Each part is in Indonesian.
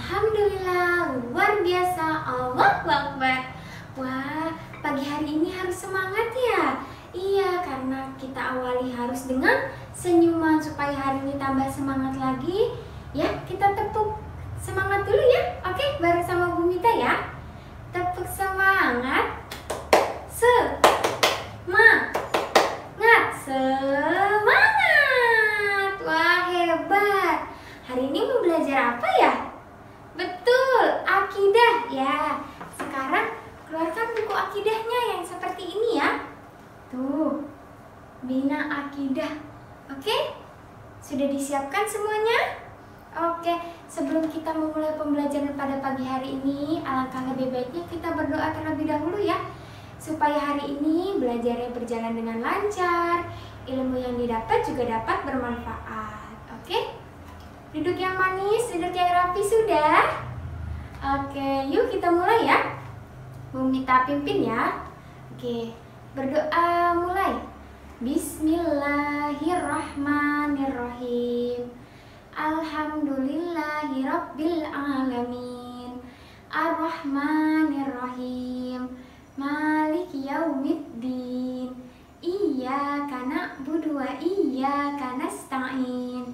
Alhamdulillah, luar biasa, Allahu Akbar. Wah, pagi hari ini harus semangat ya. Iya, karena kita awali harus dengan senyuman supaya hari ini tambah semangat lagi. Ya, kita tepuk semangat dulu ya. Oke, bareng sama Bu Mita ya. Tepuk semangat. Semangat. Wah, hebat. Hari ini mau belajar apa ya? Betul, akidah ya. Sekarang keluarkan buku akidahnya yang seperti ini ya. Tuh, Bina Akidah. Oke? Sudah disiapkan semuanya? Oke, sebelum kita memulai pembelajaran pada pagi hari ini, alangkah lebih baiknya kita berdoa terlebih dahulu ya, supaya hari ini belajarnya berjalan dengan lancar, ilmu yang didapat juga dapat bermanfaat. Oke? Duduk yang manis, duduk yang rapi sudah? Oke, yuk kita mulai ya. Bu Mita pimpin ya. Oke, berdoa mulai. Bismillahirrahmanirrahim. Alhamdulillahirabbil alamin. Arrahmanirrahim. Maliki yaumiddin. Iyyaka na'budu wa iyyaka nasta'in.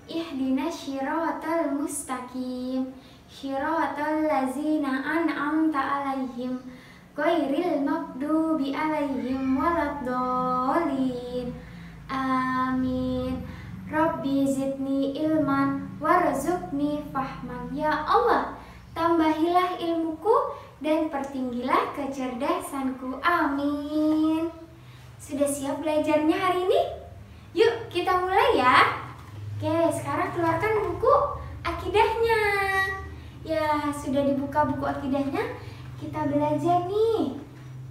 Ihdinas syiratal mustaqim. Syiratal ladzina an'amta 'alaihim ghairil maghdubi 'alaihim waladdallin. Amin. Rabbi zidni ilman warzuqni fahman. Ya Allah, tambahilah ilmuku dan pertinggilah kecerdasanku. Amin. Sudah siap belajarnya hari ini? Yuk kita mulai ya. Oke, sekarang keluarkan buku akidahnya. Ya, sudah dibuka buku akidahnya. Kita belajar nih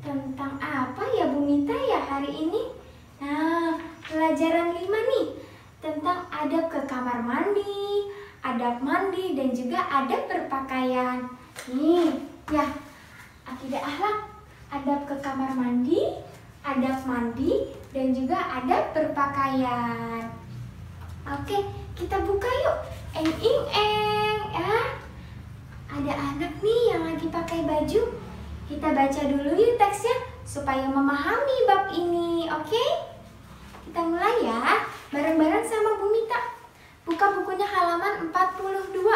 tentang apa ya Bu Mita ya hari ini? Nah, pelajaran 5 nih, tentang adab ke kamar mandi, adab mandi, dan juga adab berpakaian. Nih, ya, akidah akhlak, adab ke kamar mandi, adab mandi, dan juga adab berpakaian. Oke, kita buka yuk. Eng ya. Ada anak nih yang lagi pakai baju. Kita baca dulu yuk teksnya supaya memahami bab ini. Oke? Kita mulai ya. Bareng-bareng sama Bu Mita. Buka bukunya halaman 42.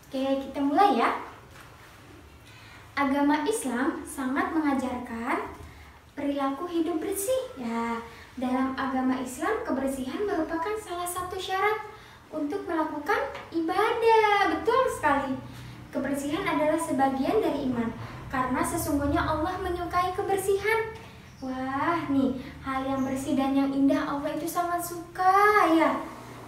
Oke, kita mulai ya. Agama Islam sangat mengajarkan perilaku hidup bersih. Ya, dalam agama Islam kebersihan merupakan salah satu syarat untuk melakukan ibadah. Betul sekali. Kebersihan adalah sebagian dari iman, karena sesungguhnya Allah menyukai kebersihan. Wah, nih, hal yang bersih dan yang indah Allah itu sangat suka ya.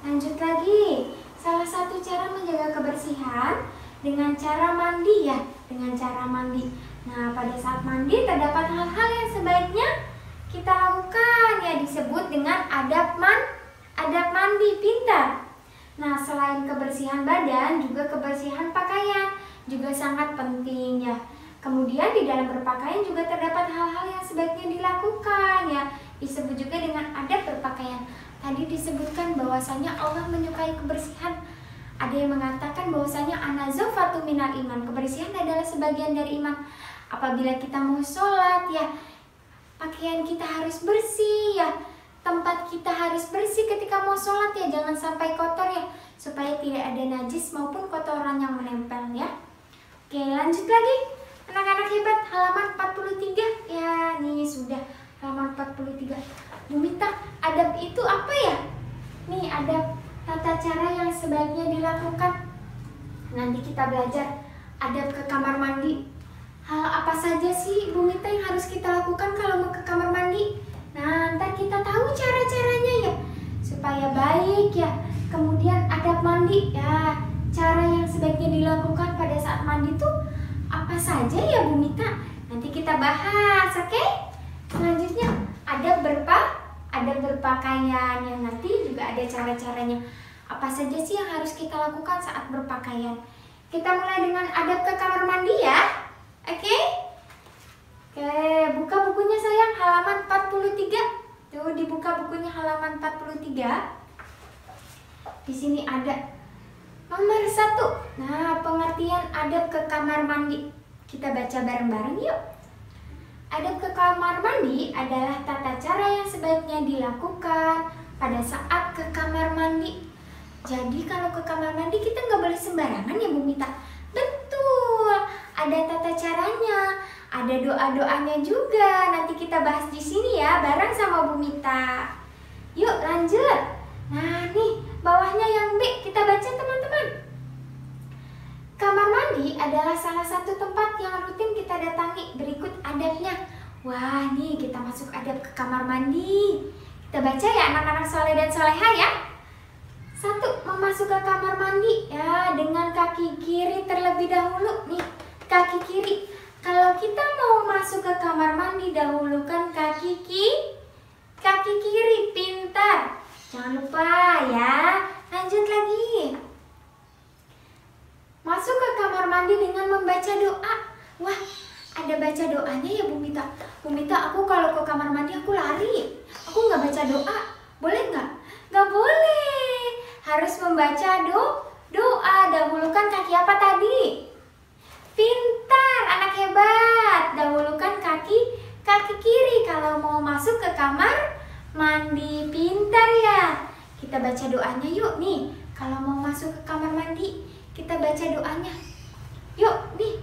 Lanjut lagi. Salah satu cara menjaga kebersihan dengan cara mandi ya, dengan cara mandi. Nah, pada saat mandi terdapat hal-hal yang sebaiknya kita lakukan ya, disebut dengan adab mandi. Pintar. Nah, selain kebersihan badan, juga kebersihan pakaian juga sangat penting ya. Kemudian di dalam berpakaian juga terdapat hal-hal yang sebaiknya dilakukan ya, disebut juga dengan adab berpakaian. Tadi disebutkan bahwasanya Allah menyukai kebersihan. Ada yang mengatakan bahwasanya an-nazafatu minal iman, kebersihan adalah sebagian dari iman. Apabila kita mau sholat ya, pakaian kita harus bersih ya, tempat kita harus bersih ketika mau sholat ya, jangan sampai kotor ya, supaya tidak ada najis maupun kotoran yang menempel ya. Oke, lanjut lagi. Anak-anak hebat, halaman 43. Ya, nih sudah halaman 43. Bu Mita, adab itu apa ya? Nih, adab tata cara yang sebaiknya dilakukan. Nanti kita belajar adab ke kamar mandi. Hal apa saja sih Bu Mita yang harus kita lakukan kalau mau ke kamar mandi? Nah, ntar kita tahu cara-caranya ya, supaya baik ya. Kemudian adab mandi ya, cara yang sebaiknya dilakukan pada saat mandi tuh apa saja ya Bu Mita? Nanti kita bahas, oke? Selanjutnya adab berpakaian yang nanti juga ada cara-caranya. Apa saja sih yang harus kita lakukan saat berpakaian? Kita mulai dengan adab ke kamar mandi ya. Oke? Oke, buka bukunya sayang, halaman 43. Tuh, dibuka bukunya halaman 43. Di sini ada Nomor 1. Nah, pengertian adab ke kamar mandi. Kita baca bareng-bareng yuk. Adab ke kamar mandi adalah tata cara yang sebaiknya dilakukan pada saat ke kamar mandi. Jadi kalau ke kamar mandi kita nggak boleh sembarangan ya Bu Mita. Betul, ada tata caranya, ada doa-doanya juga. Nanti kita bahas di sini ya bareng sama Bu Mita. Yuk lanjut. Nah nih bawahnya yang B kita baca teman-teman. Kamar mandi adalah salah satu tempat yang rutin kita datangi. Berikut adabnya. Wah nih kita masuk adab ke kamar mandi. Kita baca ya anak-anak soleh dan soleha ya. 1. Masuk ke kamar mandi ya dengan kaki kiri terlebih dahulu nih. Kaki kiri. Kalau kita mau masuk ke kamar mandi dahulukan kaki kiri. Pintar. Jangan lupa ya. Lanjut lagi. Masuk ke kamar mandi dengan membaca doa. Wah, ada baca doanya ya Bu Mita. Bu Mita, aku kalau ke kamar mandi aku lari. Aku nggak baca doa. Boleh nggak? Nggak boleh. Harus membaca doa. Dahulukan kaki apa tadi? Pintar, anak hebat. Dahulukan kaki kiri kalau mau masuk ke kamar mandi. Pintar ya. Kita baca doanya yuk nih. Kalau mau masuk ke kamar mandi, kita baca doanya. Yuk nih.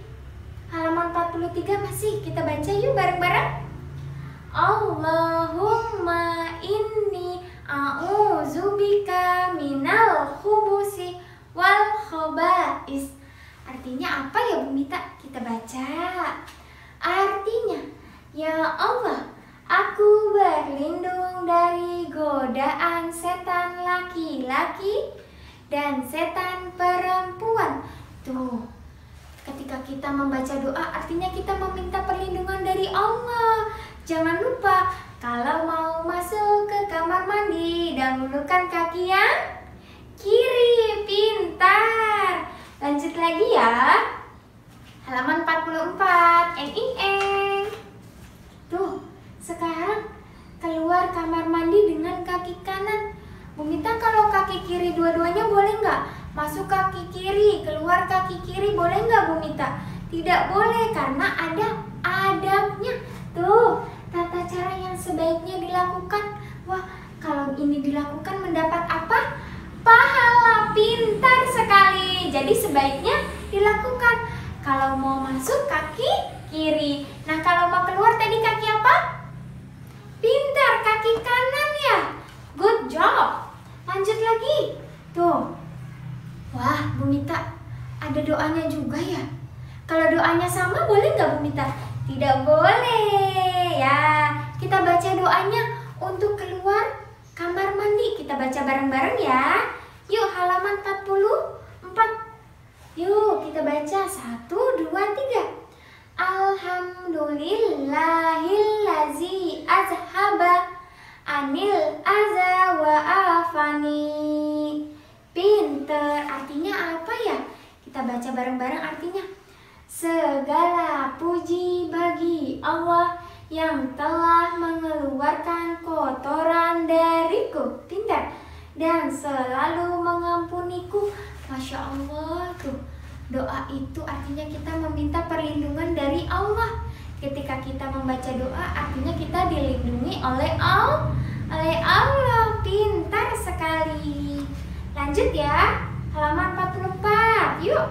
Halaman 43 masih. Kita baca yuk bareng-bareng. Allahumma inni a'udzubika minal khubusi wal khaba'is. Artinya apa ya Bu Mita? Kita baca. Artinya, ya Allah, aku berlindung dari godaan setan laki-laki dan setan perempuan. Tuh, ketika kita membaca doa artinya kita meminta perlindungan dari Allah. Jangan lupa kalau mau masuk ke kamar mandi dahulukan kaki yang kiri. Pintar. Lanjut lagi ya. Halaman 44. Tuh, sekarang keluar kamar mandi dengan kaki kanan. Bu Mita, kalau kaki kiri dua-duanya boleh nggak? Masuk kaki kiri, keluar kaki kiri, boleh nggak Bu Mita? Tidak boleh karena ada adabnya. Tuh, tata cara yang sebaiknya dilakukan. Wah, kalau ini dilakukan mendapat apa? Pahala. Pintar sekali. Jadi sebaiknya dilakukan. Kalau mau masuk kaki kiri. Nah, kalau mau keluar tadi kaki apa? Pintar, kaki kanan ya. Good job. Lanjut lagi. Tuh. Wah, Bu Mita, ada doanya juga ya. Kalau doanya sama boleh nggak Bu Mita? Tidak boleh ya. Kita baca doanya untuk keluar kamar mandi. Kita baca bareng-bareng ya. Yuk halaman 44. Yuk kita baca 1, 2, 3. Alhamdulillahillazi azhaba anil aza wa afani. Pinter. Artinya apa ya? Kita baca bareng-bareng artinya. Segala puji bagi Allah yang telah mengeluarkan kotoran dariku. Pintar. Dan selalu mengampuniku. Masya Allah tuh. Doa itu artinya kita meminta perlindungan dari Allah. Ketika kita membaca doa artinya kita dilindungi oleh Allah. Pintar sekali. Lanjut ya. Halaman 44. Yuk.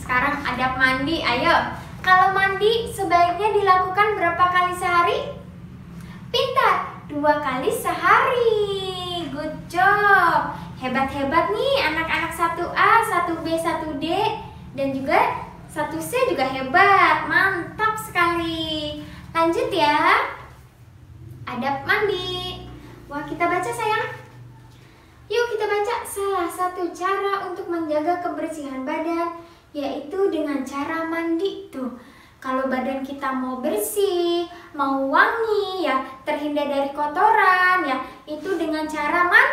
Sekarang adab mandi. Ayo. Kalau mandi sebaiknya dilakukan berapa kali sehari? Pintar. 2 kali sehari. Good job. Hebat-hebat nih anak-anak 1A, 1B, 1D dan juga 1C juga hebat. Mantap sekali. Lanjut ya. Adab mandi. Wah, kita baca sayang. Yuk kita baca. Salah satu cara untuk menjaga kebersihan badan yaitu dengan cara mandi. Tuh, kalau badan kita mau bersih, mau wangi ya, terhindar dari kotoran ya, itu dengan cara mandi.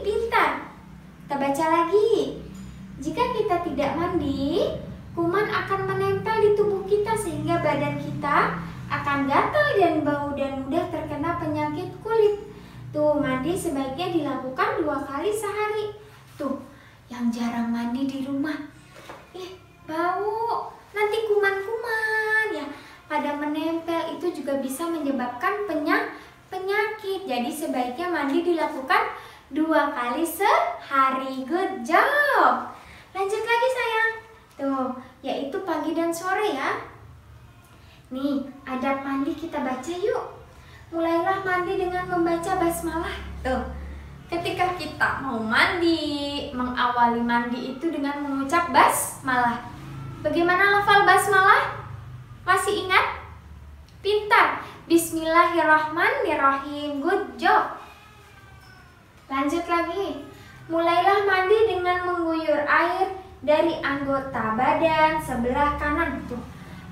Pintar. Kita baca lagi. Jika kita tidak mandi, kuman akan menempel di tubuh kita sehingga badan kita akan gatal dan bau dan mudah terkena penyakit kulit. Tuh, mandi sebaiknya dilakukan 2 kali sehari. Tuh, yang jarang mandi di rumah. Ih, bau. Nanti kuman-kuman ya pada menempel, itu juga bisa menyebabkan penyakit. Jadi sebaiknya mandi dilakukan 2 kali sehari. Good job. Lanjut lagi sayang. Tuh, yaitu pagi dan sore ya. Nih, adab mandi kita baca yuk. Mulailah mandi dengan membaca basmalah. Tuh, ketika kita mau mandi, mengawali mandi itu dengan mengucap basmalah. Bagaimana lafal basmalah? Masih ingat? Pintar. Bismillahirrahmanirrahim. Good job. Lanjut lagi. Mulailah mandi dengan mengguyur air dari anggota badan sebelah kanan. Tuh.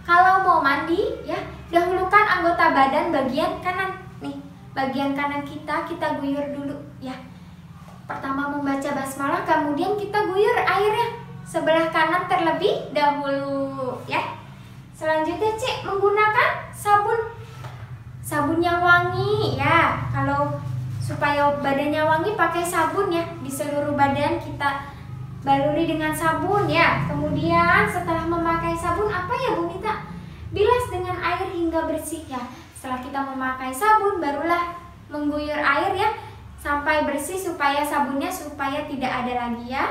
Kalau mau mandi ya, dahulukan anggota badan bagian kanan. Nih, bagian kanan kita guyur dulu ya. Pertama membaca basmalah, kemudian kita guyur airnya sebelah kanan terlebih dahulu ya. Selanjutnya C, menggunakan sabun yang wangi ya. Kalau supaya badannya wangi pakai sabun ya. Di seluruh badan kita baluri dengan sabun ya. Kemudian setelah memakai sabun apa ya Bu Mita? Bilas dengan air hingga bersih ya. Setelah kita memakai sabun barulah mengguyur air ya sampai bersih supaya sabunnya tidak ada lagi ya.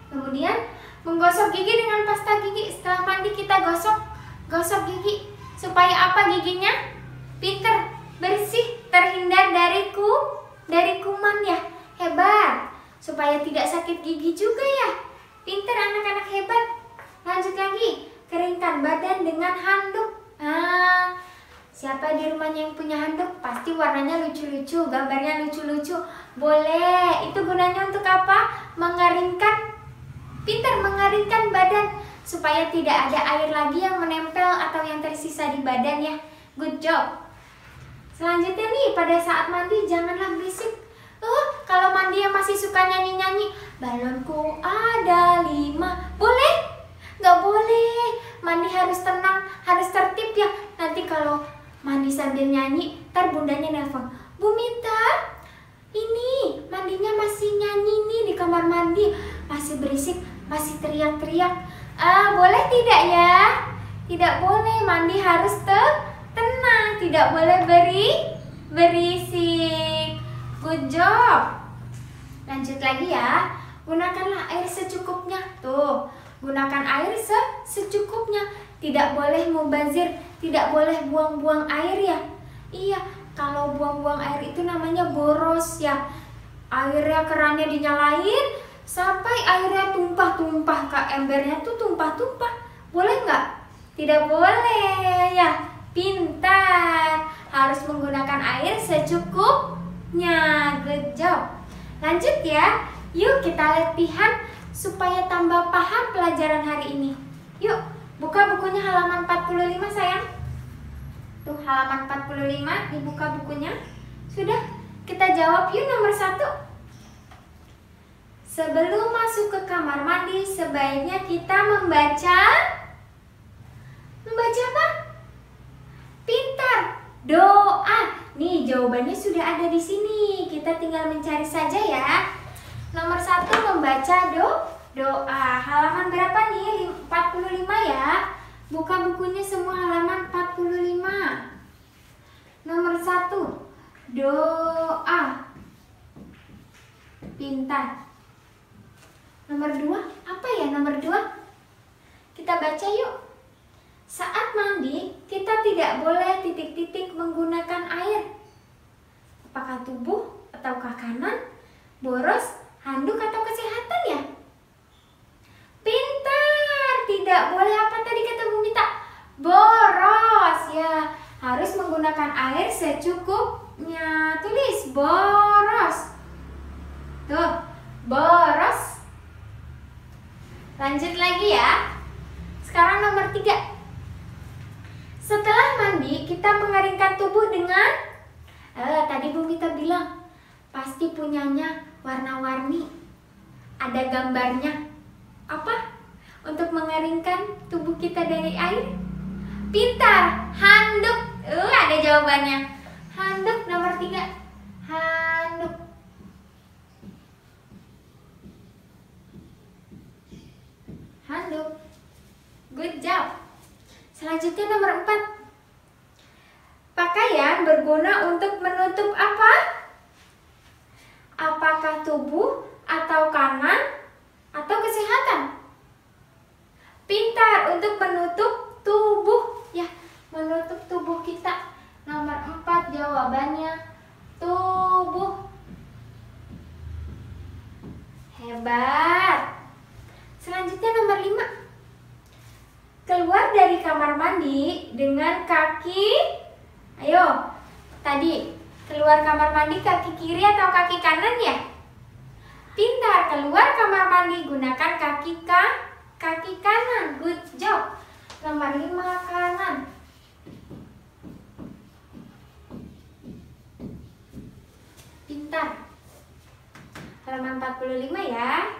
Kemudian menggosok gigi dengan pasta gigi. Setelah mandi kita gosok gigi supaya apa giginya? Pinter, bersih, terhindar dari kuman ya. Hebat. Supaya tidak sakit gigi juga ya. Pinter anak-anak hebat. Lanjut lagi, keringkan badan dengan handuk. Nah, siapa di rumahnya yang punya handuk? Pasti warnanya lucu-lucu, gambarnya lucu-lucu. Boleh, itu gunanya untuk apa? Mengeringkan badan supaya tidak ada air lagi yang menempel atau yang tersisa di badan ya. Good job. Selanjutnya nih, pada saat mandi janganlah berisik. Kalau mandi yang masih suka nyanyi-nyanyi, balonku ada 5. Boleh? Nggak boleh. Mandi harus tenang, harus tertib ya. Nanti kalau mandi sambil nyanyi, ntar bundanya nelpon. Bu Mita, ini mandinya masih nyanyi nih di kamar mandi. Masih berisik, masih teriak-teriak. Boleh tidak ya? Tidak boleh, mandi harus tenang. Tidak boleh berisik. Good job. Lanjut lagi ya. Gunakanlah air secukupnya. Tuh, gunakan air secukupnya. Tidak boleh mubazir, tidak boleh buang-buang air ya. Iya, kalau buang-buang air itu namanya boros ya. Airnya kerannya dinyalain sampai airnya tumpah-tumpah, Kak, embernya tuh tumpah-tumpah. Boleh nggak? Tidak boleh ya. Pintar. Harus menggunakan air secukupnya. Good job. Lanjut ya. Yuk kita latihan supaya tambah paham pelajaran hari ini. Yuk, buka bukunya halaman 45 sayang. Tuh halaman 45, dibuka bukunya. Sudah? Kita jawab yuk nomor 1. Sebelum masuk ke kamar mandi, sebaiknya kita membaca apa? Pintar. Doa. Nih jawabannya sudah ada di sini. Kita tinggal mencari saja ya. Nomor 1 membaca doa. Halaman berapa nih? 45 ya. Buka bukunya semua halaman 45. Nomor 1 doa. Pintar. Nomor 2 apa ya nomor 2? Kita baca yuk. Saat mandi, kita tidak boleh titik-titik menggunakan air. Apakah tubuh ataukah kanan, boros, handuk atau kesehatan ya? Pintar, tidak boleh apa tadi kata Bu Mita? Boros ya, harus menggunakan air secukupnya. Tulis boros. Tuh, boros. Lanjut lagi ya. Sekarang nomor 3. Setelah mandi, kita mengeringkan tubuh dengan tadi Bu Mita bilang pasti punyanya warna-warni. Ada gambarnya. Apa? Untuk mengeringkan tubuh kita dari air? Pintar, handuk. Ada jawabannya. Handuk nomor 3. Handuk. tuh. Good job. Selanjutnya nomor 4. Pakaian berguna untuk menutup apa? Apakah tubuh atau kanan atau kesehatan? Pintar, untuk menutup tubuh ya, menutup tubuh kita. Nomor 4 jawabannya tubuh. Hebat. Selanjutnya nomor 5. Keluar dari kamar mandi dengan kaki. Ayo, tadi keluar kamar mandi kaki kiri atau kaki kanan ya? Pintar, keluar kamar mandi gunakan kaki kanan. Good job. Nomor 5 kanan. Pintar. Halaman 45 ya.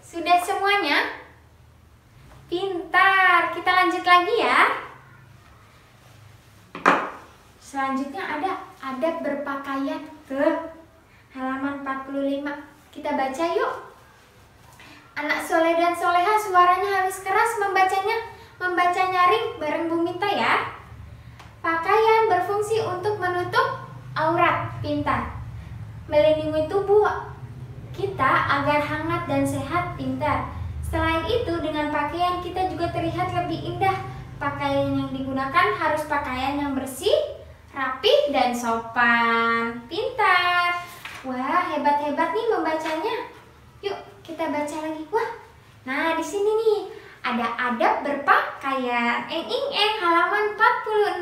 Sudah semuanya? Pintar. Kita lanjut lagi ya. Selanjutnya ada adab berpakaian. Halaman 45. Kita baca yuk. Anak soleh dan soleha suaranya harus keras membacanya. Membaca nyaring bareng Bu Mita ya. Pakaian berfungsi untuk menutup aurat. Pintar. Melindungi tubuh kita agar hangat dan sehat. Pintar. Selain itu, dengan pakaian kita juga terlihat lebih indah. Pakaian yang digunakan harus pakaian yang bersih, rapi, dan sopan. Pintar. Wah, hebat-hebat nih membacanya. Yuk, kita baca lagi. Wah, nah di sini nih ada adab berpakaian. Halaman 46.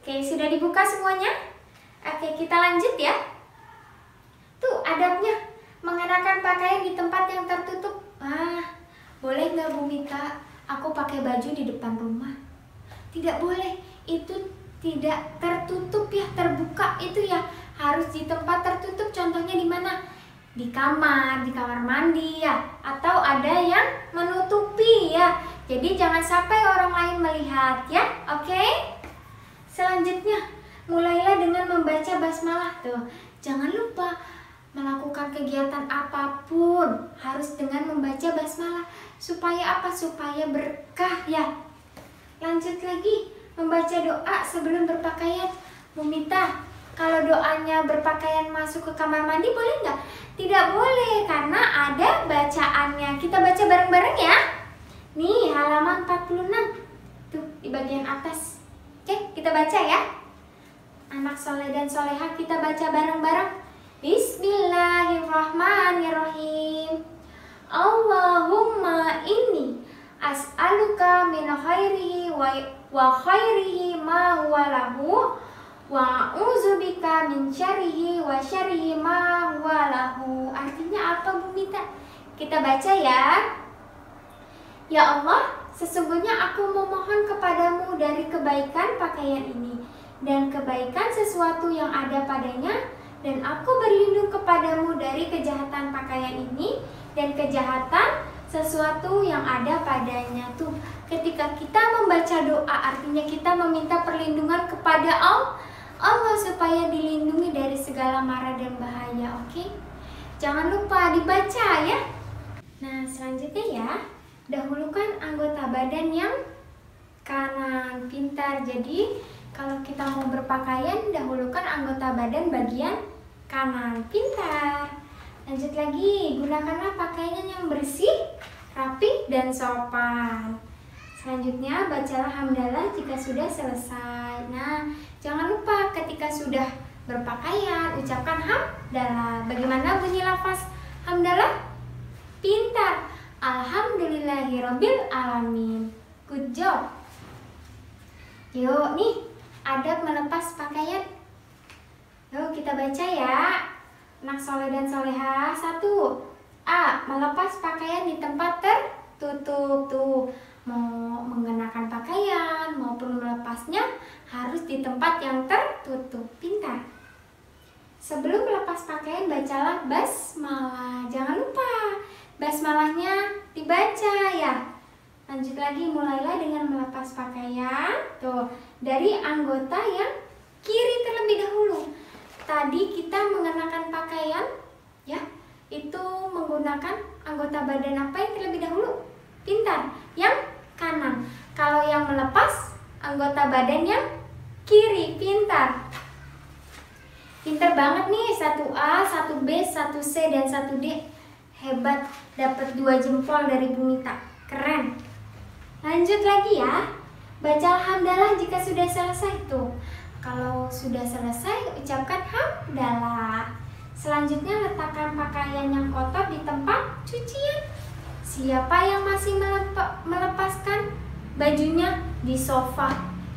Oke, sudah dibuka semuanya? Oke, kita lanjut ya. Tuh adabnya. Mengenakan pakaian di tempat yang tertutup. Boleh nggak Bu Mita? Aku pakai baju di depan rumah. Tidak boleh. Itu tidak tertutup ya, terbuka itu ya. Harus di tempat tertutup. Contohnya di mana? Di kamar mandi ya. Atau ada yang menutupi ya. Jadi jangan sampai orang lain melihat ya. Oke? Selanjutnya, mulailah dengan membaca basmalah tuh. Jangan lupa melakukan kegiatan apapun harus dengan membaca basmalah. Supaya apa? Supaya berkah ya. Lanjut lagi, membaca doa sebelum berpakaian. Bu Mita, kalau doanya berpakaian masuk ke kamar mandi boleh nggak? Tidak boleh, karena ada bacaannya. Kita baca bareng-bareng ya. Nih, halaman 46. Tuh, di bagian atas. Oke, kita baca ya. Anak soleh dan soleha, kita baca bareng-bareng. Bismillahirrahmanirrahim. Allahumma inni as'aluka min khairihi wa khairihi ma huwa lahu wa a'udzubika min syarrihi wa syarrihi ma huwa lahu. Artinya apa Bu Mita? Kita baca ya. Ya Allah, sesungguhnya aku memohon kepadamu dari kebaikan pakaian ini dan kebaikan sesuatu yang ada padanya, dan aku berlindung kepadamu dari kejahatan pakaian ini dan kejahatan sesuatu yang ada padanya. Tuh, ketika kita membaca doa, artinya kita meminta perlindungan kepada Allah supaya dilindungi dari segala mara dan bahaya. Oke? Jangan lupa dibaca ya. Nah, selanjutnya ya, dahulukan anggota badan yang kanan. Pintar. Jadi kalau kita mau berpakaian, dahulukan anggota badan bagian kanan. Pintar. Lanjut lagi, gunakanlah pakaian yang bersih, rapi, dan sopan. Selanjutnya, bacalah hamdalah jika sudah selesai. Nah, jangan lupa ketika sudah berpakaian, ucapkan hamdalah. Bagaimana bunyi lafaz hamdalah? Pintar. Alhamdulillahirabbil alamin. Good job. Yuk, nih adab melepas pakaian. Yuk kita baca ya. Anak soleh dan soleha. 1. A. Melepas pakaian di tempat tertutup. Tuh, mau mengenakan pakaian maupun melepasnya harus di tempat yang tertutup. Pintar. Sebelum melepas pakaian, bacalah basmalah. Jangan lupa basmalahnya dibaca ya. Lanjut lagi, mulailah dengan melepas pakaian. Tuh, dari anggota yang kiri terlebih dahulu. Tadi kita mengenakan pakaian ya, itu menggunakan anggota anggota badan apa yang terlebih dahulu? Pintar, yang kanan. Kalau yang melepas, anggota badan yang kiri. Pintar. Pintar banget nih, 1A, 1B, 1C, dan 1D. Hebat, dapat 2 jempol dari Bu Mita. Keren. Lanjut lagi ya. Baca hamdalah jika sudah selesai tuh. Kalau sudah selesai, ucapkan hamdalah. Selanjutnya letakkan pakaian yang kotor di tempat cucian. Siapa yang masih melepaskan bajunya di sofa,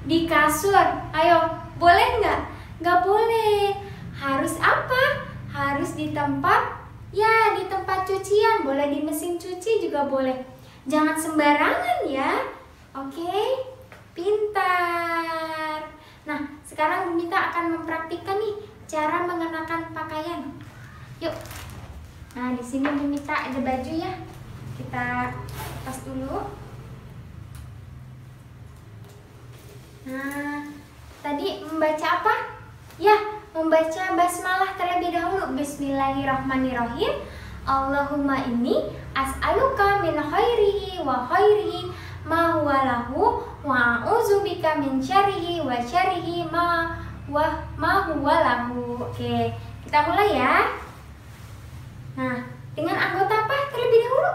di kasur? Ayo, boleh nggak? Nggak boleh. Harus apa? Harus di tempat, ya di tempat cucian. Boleh di mesin cuci juga boleh. Jangan sembarangan ya. Oke? Pintar. Nah, sekarang Bu Mita akan mempraktikkan nih cara mengenakan pakaian. Yuk. Nah, di sini Bu Mita ada baju ya. Kita lepas dulu. Nah, tadi membaca apa? Ya, membaca basmalah terlebih dahulu. Bismillahirrahmanirrahim. Allahumma inni as'aluka min khairihi wa khairihi ma huwa lahu wa a'udzubika min syarrihi wa syarrihi ma huwa lahu. Oke, kita mulai ya. Nah, dengan anggota apa terlebih dahulu?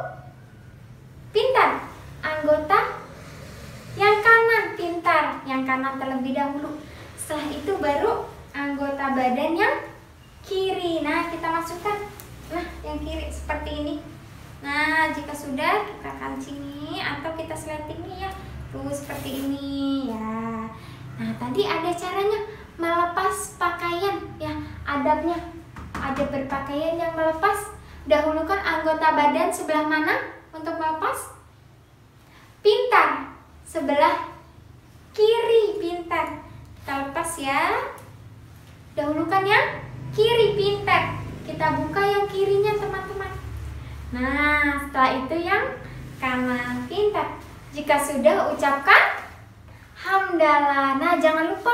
Pintar. Anggota yang kanan. Pintar. Yang kanan terlebih dahulu. Setelah itu baru anggota badan yang kiri. Nah, kita masukkan. Nah, yang kiri seperti ini. Nah, jika sudah, kita kancing atau kita sleting nih ya. Tuh, seperti ini ya. Nah, tadi ada caranya melepas pakaian ya. Adabnya, ada berpakaian yang melepas. Dahulukan anggota badan sebelah mana untuk melepas? Pintar. Sebelah kiri. Pintar. Kita lepas ya. Dahulukan yang kiri. Pintar. Kita buka yang kirinya teman-teman. Nah, setelah itu yang kanan. Pintar. Jika sudah, ucapkan hamdalah. Nah, jangan lupa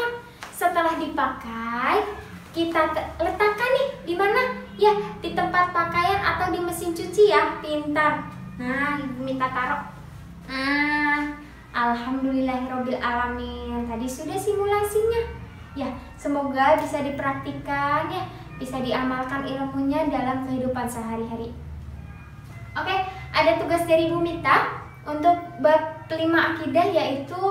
setelah dipakai kita letakkan nih di mana? Ya, di tempat pakaian atau di mesin cuci ya. Pintar. Nah, Ibu minta taruh. Nah, alhamdulillahirabbil alamin. Tadi sudah simulasinya. Ya, semoga bisa dipraktikkan ya, bisa diamalkan ilmunya dalam kehidupan sehari-hari. Oke, ada tugas dari Bu Mita untuk bab 5 akidah, yaitu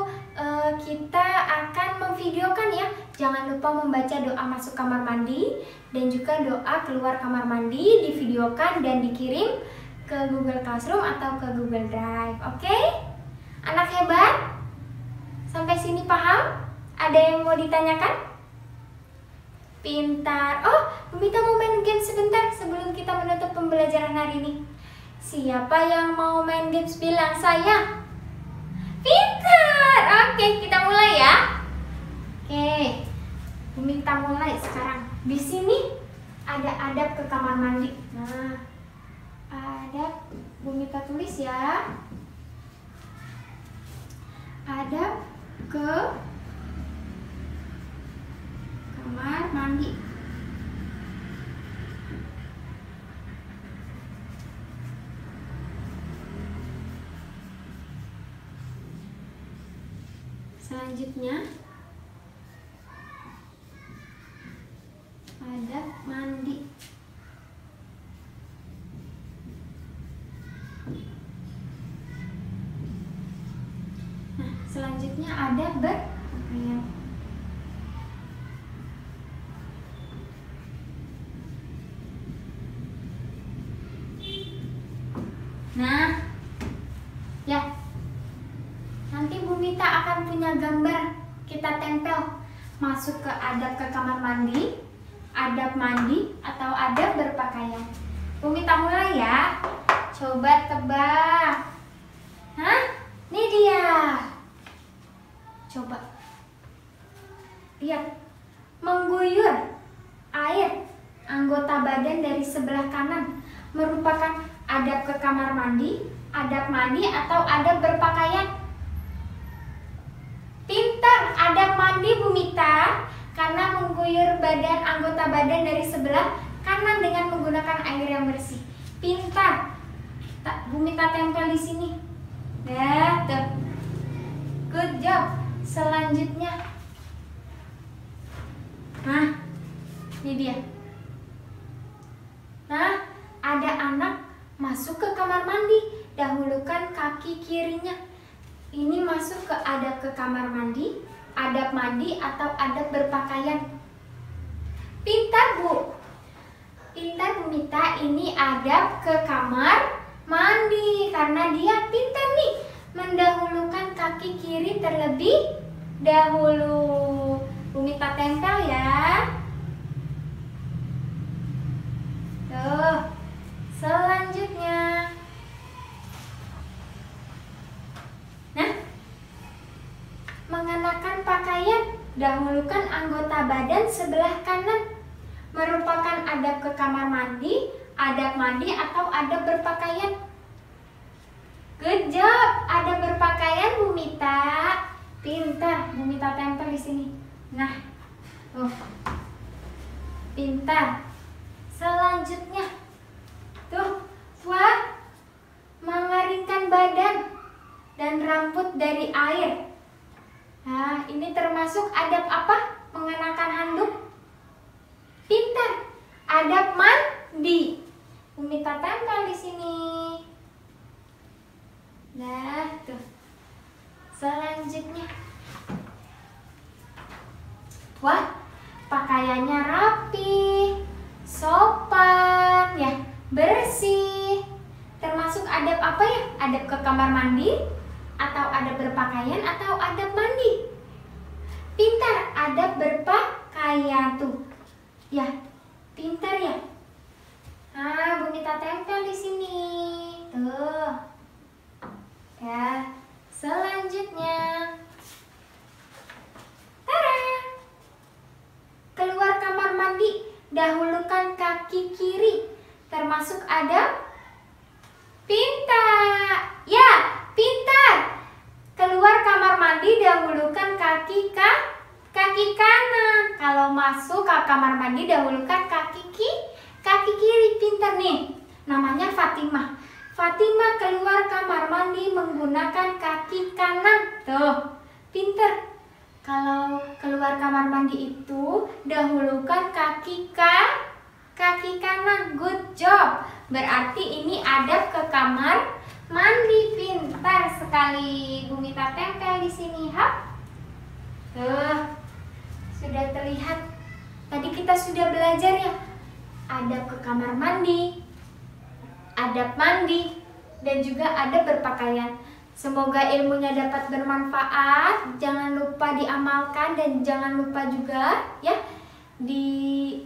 kita akan memvideokan ya. Jangan lupa membaca doa masuk kamar mandi dan juga doa keluar kamar mandi, divideokan dan dikirim ke Google Classroom atau ke Google Drive. Oke? Anak hebat? Sampai sini paham? Ada yang mau ditanyakan? Pintar. Oh, Bu Mita mau main game sebentar sebelum kita menutup pembelajaran hari ini. Siapa yang mau main games bilang saya. Pintar. Oke, kita mulai ya. Oke. Bu Mita mulai sekarang. Di sini ada adab ke kamar mandi. Nah, adab Bu Mita tulis ya. Adab ke kamar mandi. Selanjutnya adab mandi. Nah, selanjutnya ada berpakaian. Nah, ya, nanti Bu Mita akan punya gambar, kita tempel masuk ke adab ke kamar mandi, adab mandi, atau adab berpakaian. Bu Mita mulai ya. Coba tebak. Hah? Ini dia. Coba lihat. Mengguyur air anggota badan dari sebelah kanan merupakan adab ke kamar mandi, adab mandi, atau adab berpakaian? Pintar, adab mandi Bu Mita, karena mengguyur badan anggota badan dari sebelah kanan dengan menggunakan air yang bersih. Pintar. Mita tempel di sini. Nah, tuh. Good job. Selanjutnya. Nah, ini dia. Nah, ada anak masuk ke kamar mandi. Dahulukan kaki kirinya. Ini masuk ke kamar mandi, adab mandi atau adab berpakaian. Pintar, Bu. Pintar, Bu Mita. Ini adab ke kamar mandi karena dia pintar nih. Mendahulukan kaki kiri terlebih dahulu. Bu Mita tempel ya. Tuh. Selanjutnya. Nah, mengenakan pakaian, dahulukan anggota badan sebelah kanan. Merupakan adab ke kamar mandi, adab mandi atau adab berpakaian. Good job, adab berpakaian Bu Mita. Pintar, Bu Mita tempel di sini. Nah, pintar. Selanjutnya, tuh, wah, mengeringkan badan dan rambut dari air. Nah, ini termasuk adab apa? Mengenakan handuk. Pintar. Adab mandi. Bu Mita tempel di sini. Nah, tuh. Selanjutnya. Wah, pakaiannya rapi, sopan, ya, bersih. Termasuk adab apa ya? Adab ke kamar mandi, atau adab berpakaian, atau adab mandi? Pintar, adab berpakaian tuh. Ya, pintar ya. Nah, Bu Mita tempel di sini. Tuh. Ya, selanjutnya. Tada! Keluar kamar mandi, dahulukan kaki kiri. Termasuk adab pintar. Ya, pintar. Keluar kamar mandi, dahulukan kaki kanan. Kalau masuk ke kamar mandi, dahulukan kaki kiri. Pintar nih. Namanya Fatimah. Fatimah keluar kamar mandi menggunakan kaki kanan. Tuh, pintar. Kalau keluar kamar mandi itu dahulukan kaki kanan. Good job. Berarti ini adab ke kamar mandi. Pintar sekali. Bu Mita tempel di sini, hap. Tuh, sudah terlihat. Tadi kita sudah belajar ya, adab ke kamar mandi, adab mandi, dan juga adab berpakaian. Semoga ilmunya dapat bermanfaat. Jangan lupa diamalkan dan jangan lupa juga ya dihafalkan.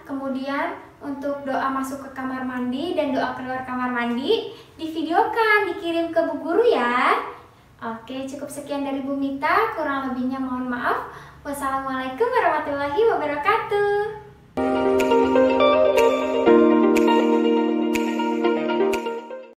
Kemudian untuk doa masuk ke kamar mandi dan doa keluar kamar mandi divideokan, dikirim ke Bu Guru ya. Oke, cukup sekian dari Bu Mita. Kurang lebihnya mohon maaf. Wassalamualaikum warahmatullahi wabarakatuh.